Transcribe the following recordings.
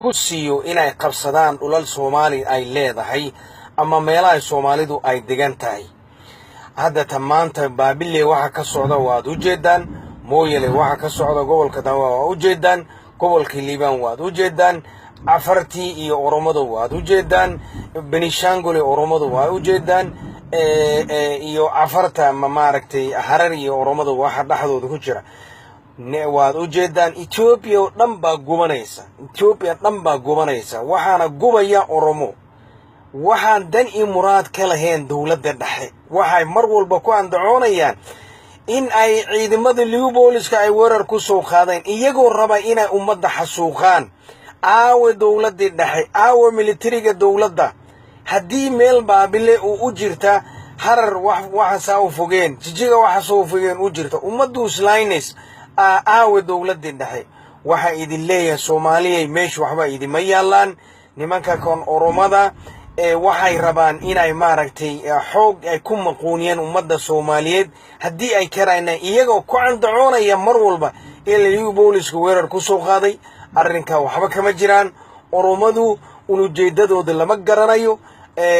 ku siiyo inay qabsadaan dhulal Soomaali ay leedahay ama meelaha Soomaalidu ay degan tahay. hadda tamaanta Baabile waxa ka socda waad u jeedaan, Mooyale waxa ka socda gobolka Dawa waa u jeedaan, gobolka Liibaan waad u jeedaan, Afartii iyo Oromadu waad u jeedaan, Benishangul iyo Oromadu waa u jeedaan, iyo Afarta maaragtay Harar iyo Oromadu waxa dhaxdooda ku jira waad u jeedaan. Ethiopia oo dhan baa gubanaysa, waxaana gubaya Oromo. waxaan dan iyo muraad ka lahayn dawladda dhexe. waxay mar walba ku andacoonayaan in ay ciidamada Liibooliska ay weerar ku soo qaadeen iyagoo raba inay ummadda xasuuqaan. aawe dawladda dhexe, aawe militariga dawladda. haddii meel Baabile u jirta Harar waxa soo fogeen, Jijiga waxa soo fogeen u jirta ummaddu islaaynays. aawe dawladda dhexe. waxa idin leeyahay Soomaaliyeed meesh waxba idima yaalaan. nimanka kan Oromada waxay rabaan inay maaragtay xoog ay ku maquuniyaan ummadda Soomaaliyeed. haddii ay karayna iyagoo ku andacoonaya mar walba in Liibooliska weerar ku soo qaaday. arrinka waxba kama jiraan. Oromadu ujeedadooda lama garanayo.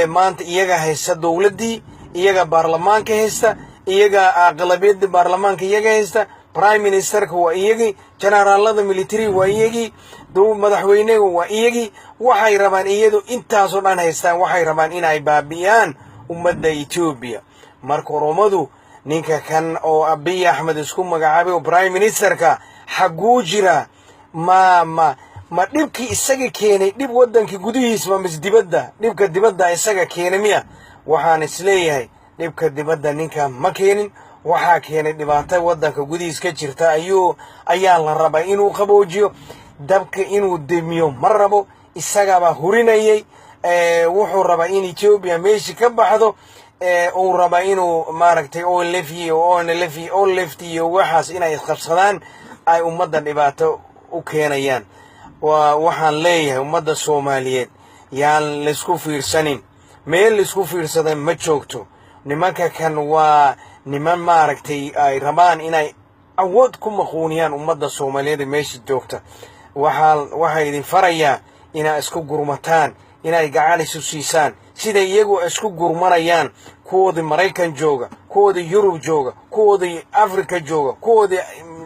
maanta iyaga haysta dawladdii, iyaga baarlamaanka haysta, iyaga aqlabiyadda baarlamaanka iyaga haysta, prime ministerka waa iyagii, generaalada military waa iyagii, madaxweynaha waa iyagii. waxay rabaan iyadu intaas oo dhan haystaan, waxay rabaan inay baabiyaan ummadda Ethiopia. marka Oromadu ninka kan oo Abiy Ahmed isku magacaabay oo prime ministerka xaguu jira? ma dhibkii isaga keenay dhib waddanka gudihiisa ma dibadda? dhibka dibadda isaga keenay miya? waxaan isleeyahay dhibka dibadda ninka ma keenin. waxaa keenay dhibaato waddanka gudihiisa ka jirta ayaa la rabaa inuu qaboojiyo. dabka inuu demiyo ma rabo, isagaba hurinayay. wuxuu rabaa in Ethiopia meeshii ka baxdo. uu rabaa inuu maaragtay ONLF iyo waxaas inay isqabsadaan ay ummadda dhibaato u keenayaan. waxaan leeyahay ummadda Soomaaliyeed yaan laysku fiirsanin. meel laysku fiirsadan ma joogto. nimanka kan waa niman maaragtay ay rabaan inay awood ku maquuniyaan ummadda Soomaaliyeed meeshii joogta. waxaa idin farayaa inay isku gurmataan, inay gacan isu siisaan sida iyagu isku gurmanayaan. kuwooda Maraykan jooga, kuwooda Yurub jooga, kuwooda Afrika jooga, kuwooda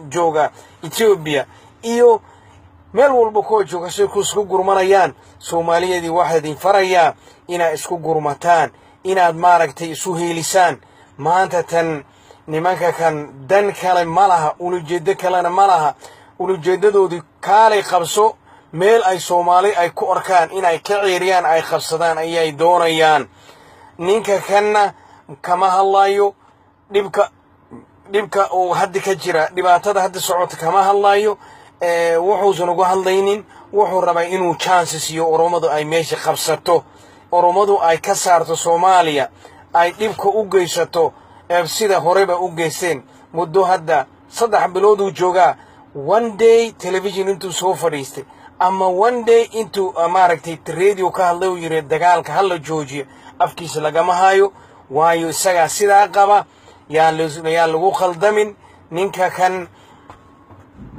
jooga Ethiopia iyo meel walba kuwa jooga si isku gurmanayaan. Soomaaliyeed waxaa idin farayaa inay isku gurmataan, inaad maaragtay isu heelisaan. maanta tan nimanka kan dan kale ma laha, ujeeddo kalena ma laha. ujeeddadoodii kaalay qabso meel ay Soomaali ay ku arkaan inay ka ciiriyaan ay qabsadaan ayay doonayaan. ninka kanna kama hadlayo dhibka oo hadda ka jira, dhibaatada hadda socota kama hadlayo. wuxuusan uga hadlaynin. wuxuu rabaa inuu chance siiyo Oromadu ay meesha qabsato, Oromadu ay ka saarto Soomaaliya, ay dhibka u geysato sida horeba u geysteen. muddo hadda 3 bilood uu joogaa. one day television intuu soo fadhiistay ama one day intuu maaragtay radio ka hadlay uu yiri dagaalka hal la joojiyo, afkiisa lagama hayo. waayo isaga sidaa qaba. yaan lagu khaldamin. ninka kan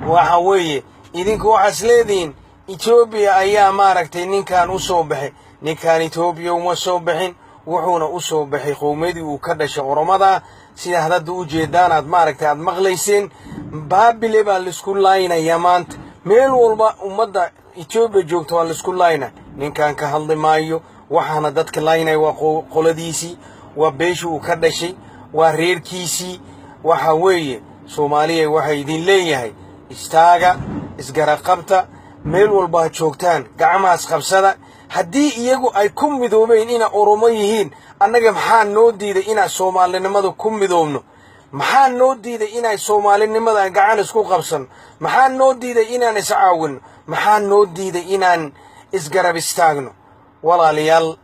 waxa weeye idinku waxaas leediin Ethiopia ayaa maaragtay ninkan u soo baxay. ninkan Ethiopia uma soo baxin, wuxuuna u soo baxay qowmiyadii uu ka dhashay Oromada. sida hadda u jeedaan aad maaragtay aad maqlayseen. Baabile baa laisku laaynayaa maanta. meel walba ummadda Ethiopia joogto waa laisku laayna. ninkan ka hadli maayo. waxaana dadka laaynay waa qoladiisii, waa beeshii uu ka dhashay, waa reerkiisii. waxa weeye Soomaaliyeed waxay idin leeyahay istaaga, isgaraqabta, meel walba joogtaan, gacmahaas qabsada. haddii iyagu ay ku midoobeen ina Oromo yihiin, annaga maxaa noo diiday inaan Soomaalinimada ku midoobno? maxaa noo diiday inaan Soomaalinimada gacan isku qabsano? maxaa noo diiday inaan is caawino? maxaa noo diiday inaan isgarab istaagno? walaalayaal,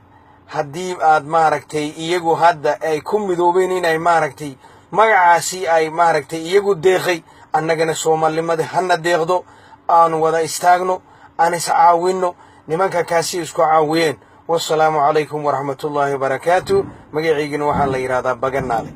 haddii aad maaragtay iyagu hadda ay ku midoobeen inay maaragtay magacaasi ay maaragtay iyagu deeqay, annagana Soomaalinimada hana deeqdo. aanu wada istaagno, aan is caawino. nimanka kaasi isku caawiyeen. wassalaamu calaykum waraxmatullaahi wabarakaatuh. magaciigina waxaa la yidhaahdaa Baganaale.